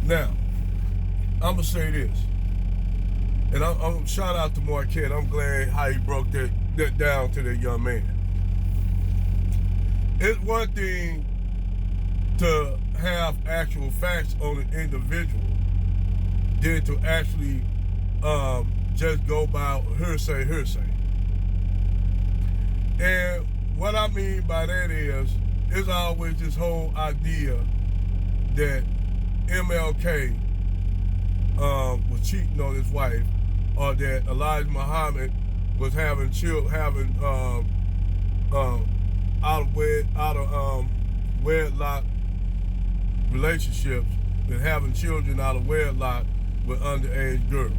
Now, I'm gonna say this, and I'm shout out to Marquette. I'm glad how he broke that down to that young man. It's one thing to have actual facts on an individual than to actually just go by hearsay. And what I mean by that is, it's always this whole idea that MLK was cheating on his wife, or that Elijah Muhammad was having out of wedlock relationships and having children out of wedlock with underage girls.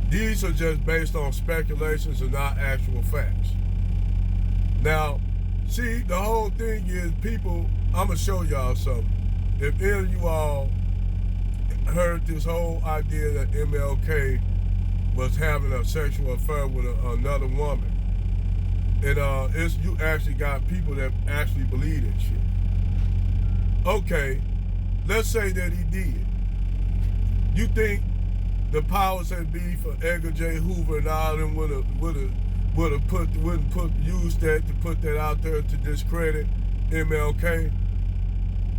These are just based on speculations and not actual facts. Now, see, the whole thing is people, I'm going to show y'all something. If any of you all heard this whole idea that MLK was having a sexual affair with another woman, and you actually got people that actually believe that shit. Okay, let's say that he did. You think the powers that be for Edgar J. Hoover and all of them used that to put that out there to discredit MLK?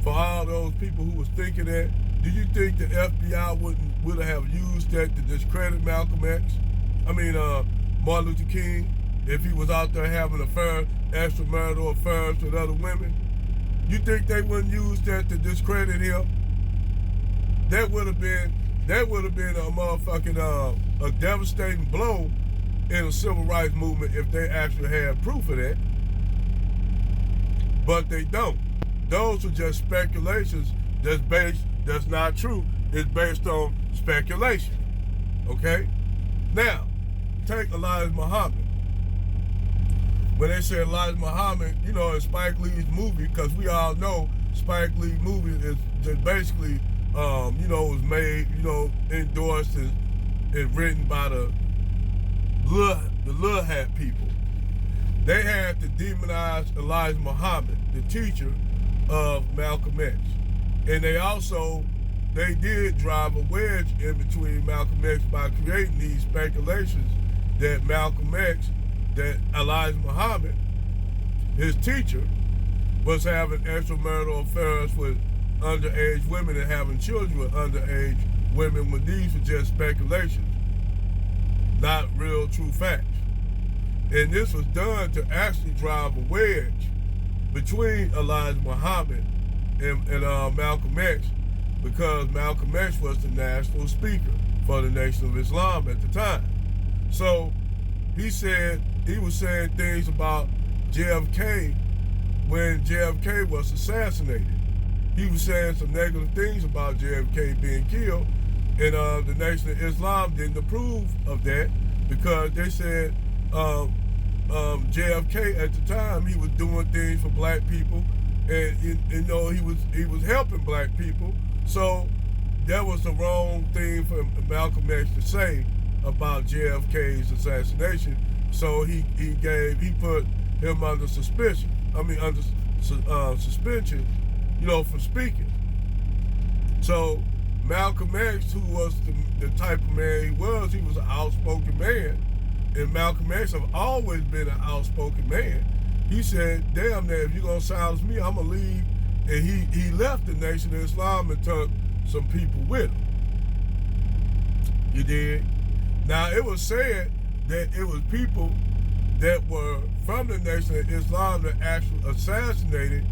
For all those people who was thinking that, do you think the FBI would have used that to discredit Malcolm X? Martin Luther King, if he was out there having extramarital affairs with other women? You think they wouldn't use that to discredit him? That would have been a motherfucking a devastating blow in the civil rights movement if they actually had proof of that. But they don't. Those are just speculations that's not true. It's based on speculation. Okay? Now, take Elijah Muhammad. When they say Elijah Muhammad, in Spike Lee's movie, because we all know Spike Lee movie is just basically, was made, endorsed and written by the Little Hat people. They had to demonize Elijah Muhammad, the teacher of Malcolm X. And they did drive a wedge in between Malcolm X by creating these speculations that that Elijah Muhammad, his teacher, was having extramarital affairs with underage women and having children with underage women, when these were just speculations, not real true facts. And this was done to actually drive a wedge between Elijah Muhammad and Malcolm X, because Malcolm X was the national speaker for the Nation of Islam at the time. So he was saying things about JFK when JFK was assassinated. He was saying some negative things about JFK being killed, and the Nation of Islam didn't approve of that, because they said JFK at the time, he was doing things for black people, and he was helping black people. So that was the wrong thing for Malcolm X to say about JFK's assassination. So he put him under suspicion. Suspension, for speaking. So Malcolm X, who was the type of man he was an outspoken man, and Malcolm X have always been an outspoken man. He said, damn, if you're gonna silence me, I'm gonna leave. And he left the Nation of Islam and took some people with him. You did? Now, it was said that it was people that were from the Nation of Islam that actually assassinated,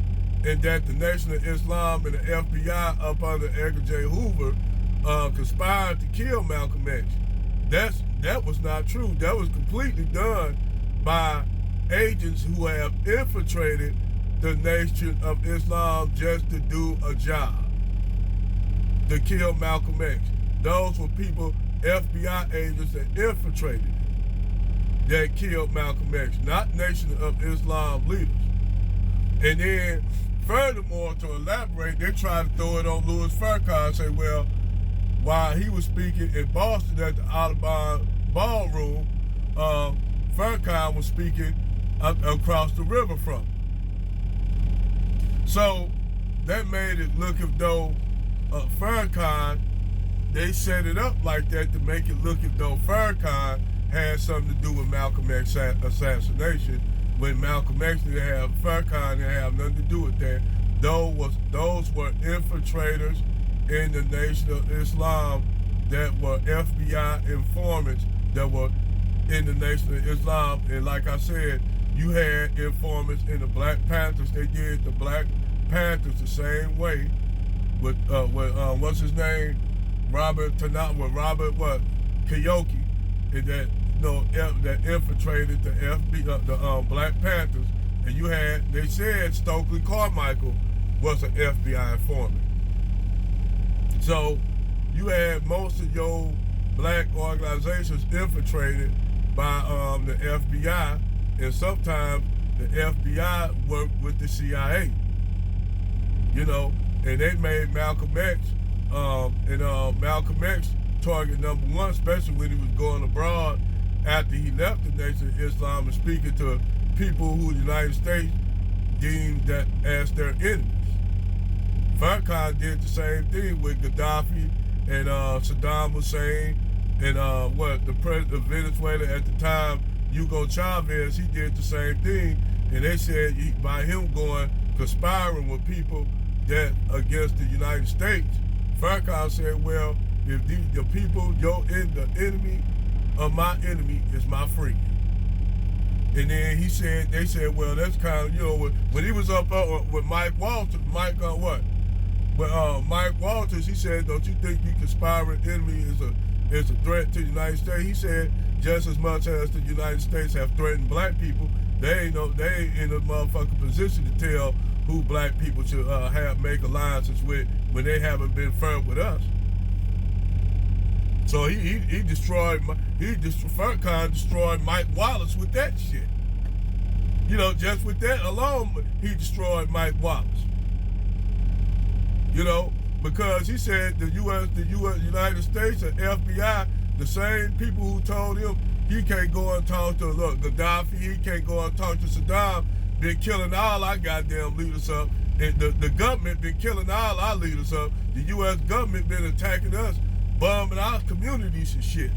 and that the Nation of Islam and the FBI up under Edgar J. Hoover conspired to kill Malcolm X. That was not true. That was completely done by agents who have infiltrated the Nation of Islam just to do a job, to kill Malcolm X. Those were people, FBI agents that infiltrated it, that killed Malcolm X, not Nation of Islam leaders. And then, furthermore, to elaborate, they tried to throw it on Louis Farrakhan and say, well, while he was speaking in Boston at the Audubon Ballroom, Farrakhan was speaking across the river from him. So that made it look as though Farrakhan Farrakhan, they set it up like that to make it look as though Farrakhan had something to do with Malcolm X assassination, when Malcolm X didn't have, Farrakhan didn't have nothing to do with that. Those were infiltrators in the Nation of Islam that were FBI informants that were in the Nation of Islam. And like I said, you had informants in the Black Panthers. They did the Black Panthers the same way with what's his name? Robert Kiyosaki, and that that infiltrated the the Black Panthers. And you had, they said Stokely Carmichael was an FBI informant. So you had most of your black organizations infiltrated by the FBI, and sometimes the FBI worked with the CIA. You know, and they made Malcolm X Malcolm X target number one, especially when he was going abroad after he left the Nation of Islam and speaking to people who the United States deemed that as their enemies. Farrakhan did the same thing with Gaddafi and Saddam Hussein and the president of Venezuela at the time, Hugo Chavez. He did the same thing, and they said by him going conspiring with people that against the United States, Farrakhan said, well, if the people, the enemy of my enemy is my friend. And then they said, well, that's kind of, when he was up with Mike Walters, Mike Walters, he said, don't you think the conspiring enemy is a threat to the United States? He said, just as much as the United States have threatened black people, they ain't in a motherfucking position to tell who black people should make alliances with when they haven't been firm with us. So Farrakhan destroyed Mike Wallace with that shit. Just with that alone, he destroyed Mike Wallace. Because he said the United States and FBI, the same people who told him he can't go and talk to Gaddafi, he can't go and talk to Saddam, been killing all our goddamn leaders up. And the government been killing all our leaders up. The U.S. government been attacking us, bombing our communities and shit.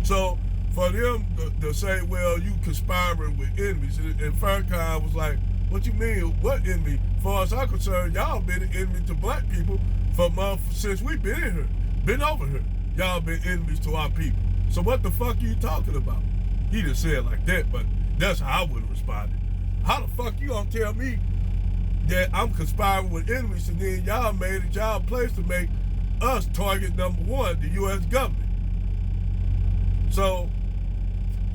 So for them to say, well, you conspiring with enemies, and Farrakhan was like, what you mean, what enemy? As far as I'm concerned, y'all been an enemy to black people since we've been in here, been over here. Y'all been enemies to our people. So what the fuck are you talking about? He didn't say it like that, but that's how I would have responded. How the fuck you gonna tell me that I'm conspiring with enemies, and then y'all made it y'all place to make us target number one, the U.S. government? So,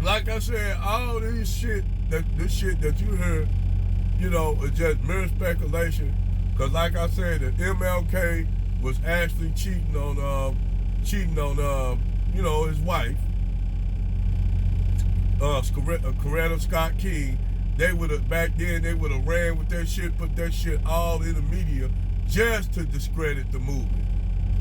like I said, all this shit that you heard, is just mere speculation. Cause like I said, the MLK was actually cheating on his wife, Coretta Scott King. Back then they would have ran with that shit, put that shit all in the media just to discredit the movement.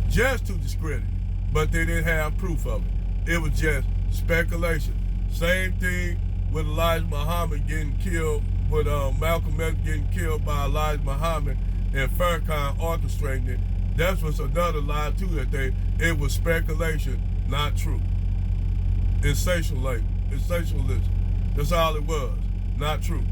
Just to discredit it. But they didn't have proof of it. It was just speculation. Same thing with Elijah Muhammad getting killed, with Malcolm X getting killed by Elijah Muhammad and Farrakhan orchestrating it. That was another lie too, it was speculation, not true. It's sensationalism. That's all it was. Not true.